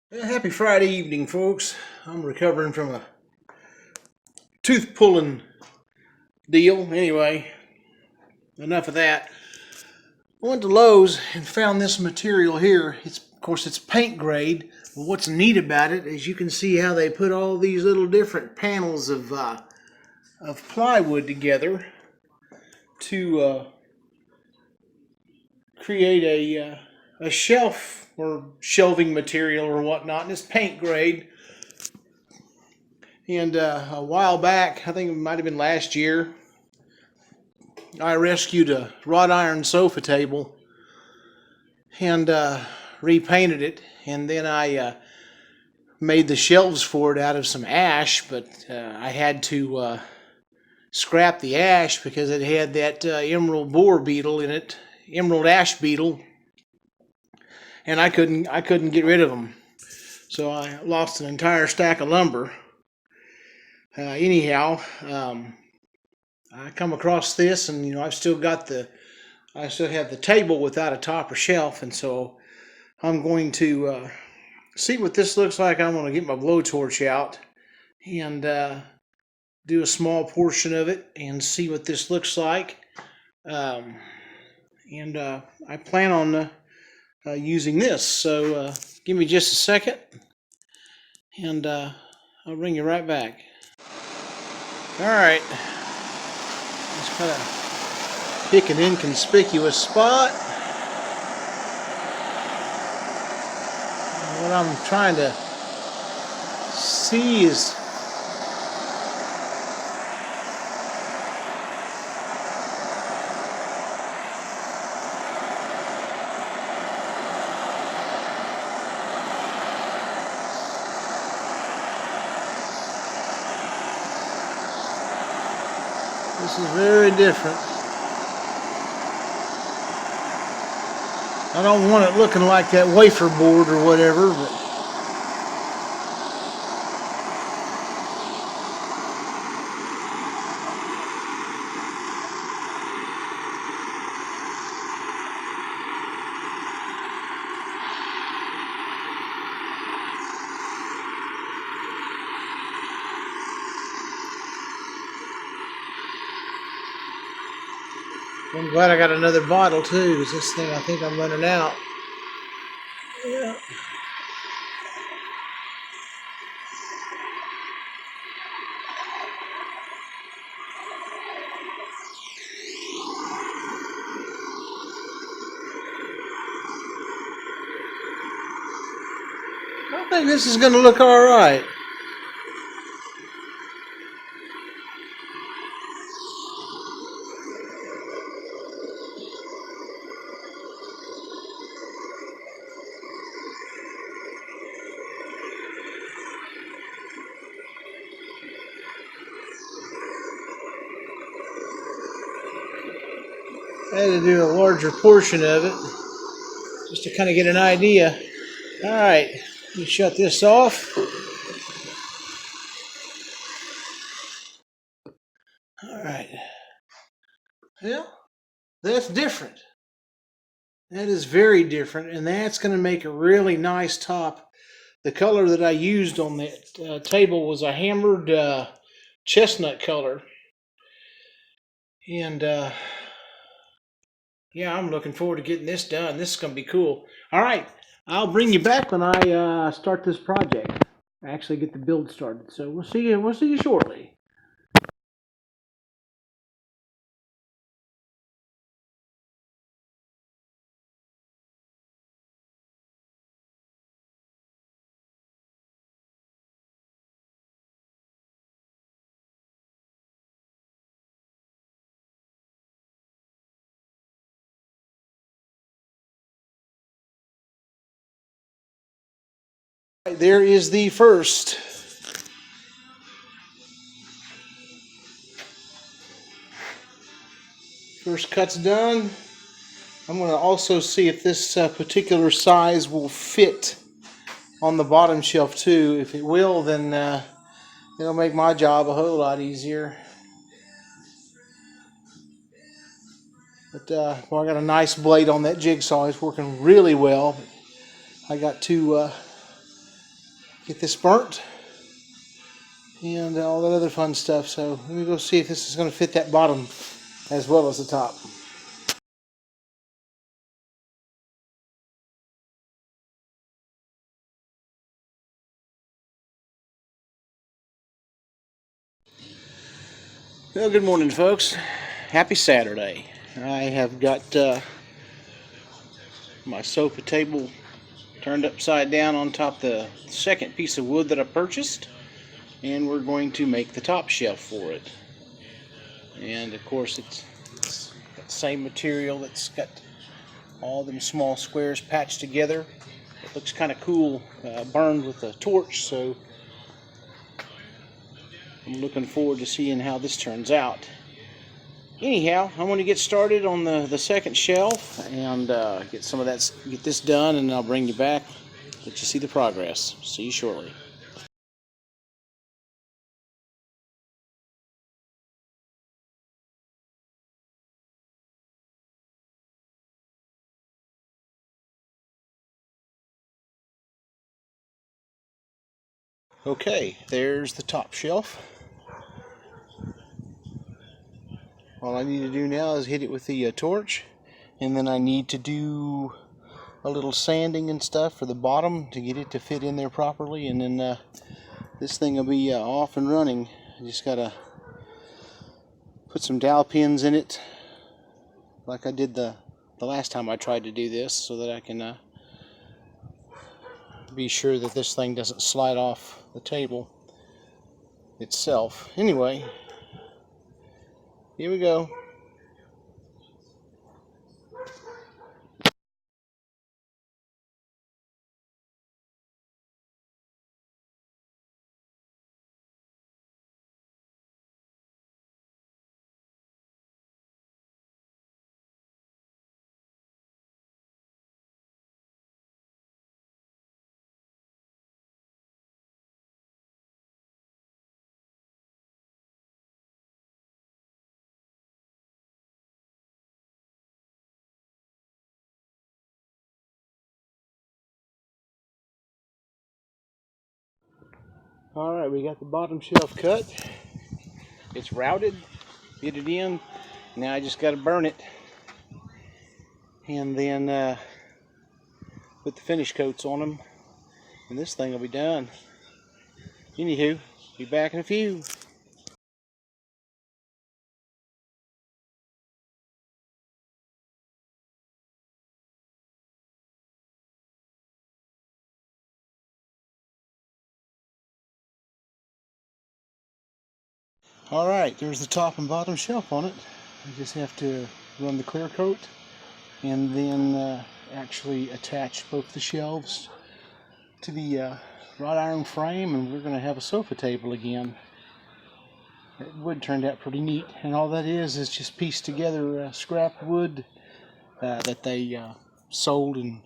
Happy Friday evening, folks. I'm recovering from a tooth pulling deal. Anyway, enough of that. I went to Lowe's and found this material here. Of course, it's paint grade. But what's neat about it is you can see how they put all these little different panels of plywood together to create a shelf or shelving material or whatnot. And it's paint grade. And a while back, I think it might have been last year, I rescued a wrought iron sofa table and repainted it, and then I made the shelves for it out of some ash, but I had to scrap the ash because it had that emerald borer beetle in it, emerald ash beetle, and I couldn't get rid of them, so I lost an entire stack of lumber. Anyhow, I come across this, and I still have the table without a top or shelf, and so I'm going to see what this looks like. I'm going to get my blowtorch out and do a small portion of it and see what this looks like. And I plan on using this. So give me just a second, and I'll bring you right back. All right, just kind of pick an inconspicuous spot. What I'm trying to see is this is very different. I don't want it looking like that wafer board or whatever, but I'm glad I got another bottle too, because this thing, I think I'm running out. Yeah. I think this is going to look all right. I had to do a larger portion of it just to kind of get an idea. All right, let me shut this off. All right. Well, that's different. That is very different, and that's going to make a really nice top. The color that I used on that table was a hammered chestnut color, and yeah, I'm looking forward to getting this done. This is going to be cool. All right, I'll bring you back when I start this project. Actually, get the build started. So we'll see you. We'll see you shortly. There is the first. First cut's done. I'm going to also see if this particular size will fit on the bottom shelf too. If it will, then it'll make my job a whole lot easier. But well, I got a nice blade on that jigsaw. It's working really well. I got to get this burnt and all that other fun stuff. So let me go see if this is going to fit that bottom as well as the top. Well, good morning, folks. Happy Saturday. I have got my sofa table turned upside down on top of the second piece of wood that I purchased, and we're going to make the top shelf for it. And of course it's got the same material that's got all them small squares patched together. It looks kind of cool, burned with a torch, so I'm looking forward to seeing how this turns out. Anyhow, I'm going to get started on the second shelf and get this done, and I'll bring you back, let you see the progress. See you shortly. Okay, there's the top shelf. All I need to do now is hit it with the torch, and then I need to do a little sanding and stuff for the bottom to get it to fit in there properly, and then this thing will be off and running. I just gotta put some dowel pins in it like I did the last time I tried to do this, so that I can be sure that this thing doesn't slide off the table itself. Anyway, here we go. Alright, we got the bottom shelf cut. It's routed, fit it in. Now I just got to burn it and then put the finish coats on them, and this thing will be done. Anywho, be back in a few. Alright, there's the top and bottom shelf on it. I just have to run the clear coat and then actually attach both the shelves to the wrought iron frame, and we're going to have a sofa table again. That wood turned out pretty neat, and all that is just pieced together scrap wood that they sold, and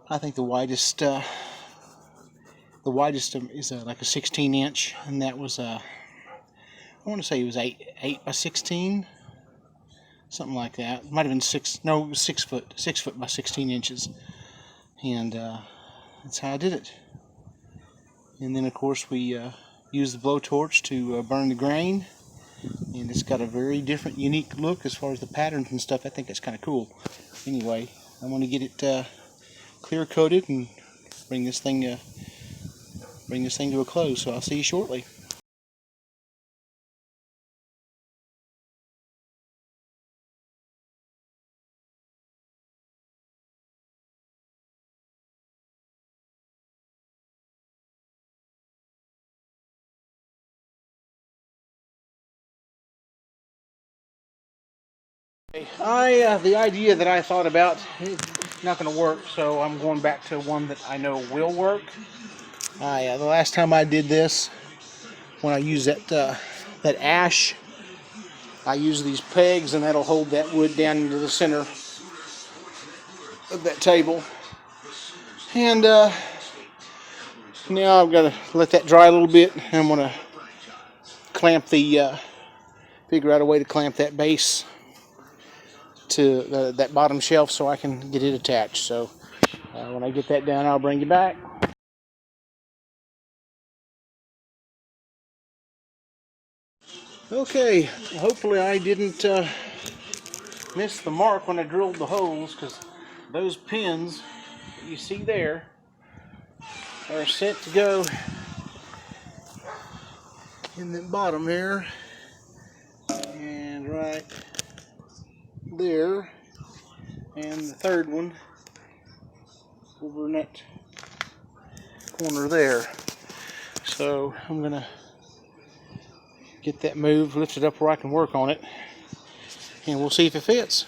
I think the widest is like a 16-inch, and that was I want to say it was 8 by 16, something like that. It might have been 6. No, it was 6 foot. 6 foot by 16 inches, and that's how I did it. And then of course we used the blowtorch to burn the grain, and it's got a very different, unique look as far as the patterns and stuff. I think that's kind of cool. Anyway, I want to get it clear coated and bring this thing to a close. So I'll see you shortly. The idea that I thought about is not going to work, so I'm going back to one that I know will work. The last time I did this, when I used that ash, I used these pegs, and that'll hold that wood down into the center of that table. And now I've got to let that dry a little bit, and I'm going to figure out a way to clamp that base to that bottom shelf so I can get it attached. So when I get that done, I'll bring you back. Okay, hopefully I didn't miss the mark when I drilled the holes, because those pins that you see there are set to go in the bottom here and right there, and the third one over in that corner there. So I'm gonna get that moved, lift it up where I can work on it, and we'll see if it fits.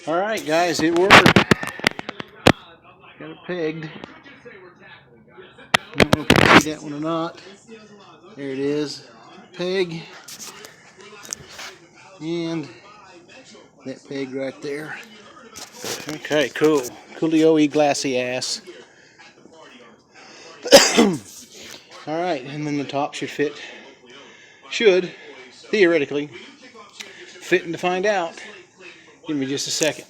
Alright guys, it worked. Got it pegged. I don't know if you can see that one or not. There it is. Peg. And that peg right there. Okay, cool. Coolio-y glassy ass. Alright, and then the top should fit. Should, theoretically, fitting to find out. Give me just a second.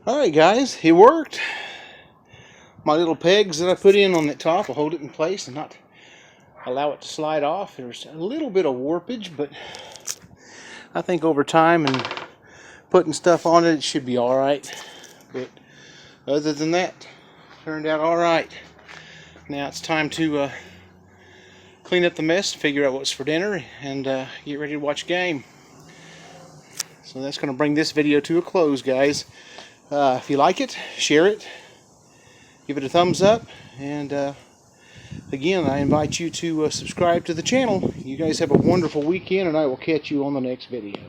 Alright guys, it worked. My little pegs that I put in on the top will hold it in place and not allow it to slide off. There's a little bit of warpage, but I think over time and putting stuff on it, it should be alright. But other than that, turned out alright. Now it's time to clean up the mess, figure out what's for dinner, and get ready to watch a game. So that's going to bring this video to a close, guys. If you like it, share it, give it a thumbs up, and again, I invite you to subscribe to the channel. You guys have a wonderful weekend, and I will catch you on the next video.